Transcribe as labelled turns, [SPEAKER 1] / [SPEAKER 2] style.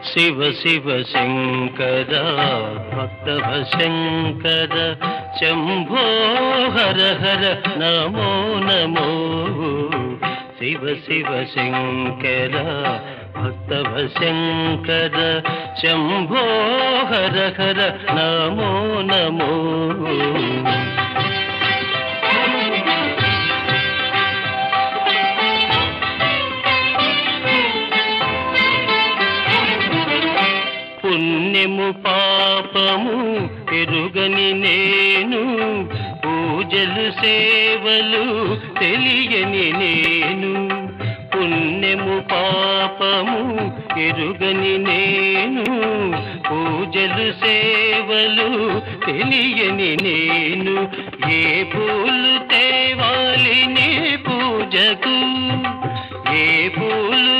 [SPEAKER 1] శివ శివ శంకర భక్తవ శంకర శంభో హర హర నమో నమో శివ శివ శంకర భక్తవ శంకర శంభో హర హర నమో నమో పుణ్యము పాపము ఎరుగని నేను పూజలు సేవలు తెలియని నేను పుణ్యము పాపము ఎరుగని నేను పూజలు సేవలు తెలియని నేను ఏ పూలు తేవాలి నీ పూజకు ఏ పూలు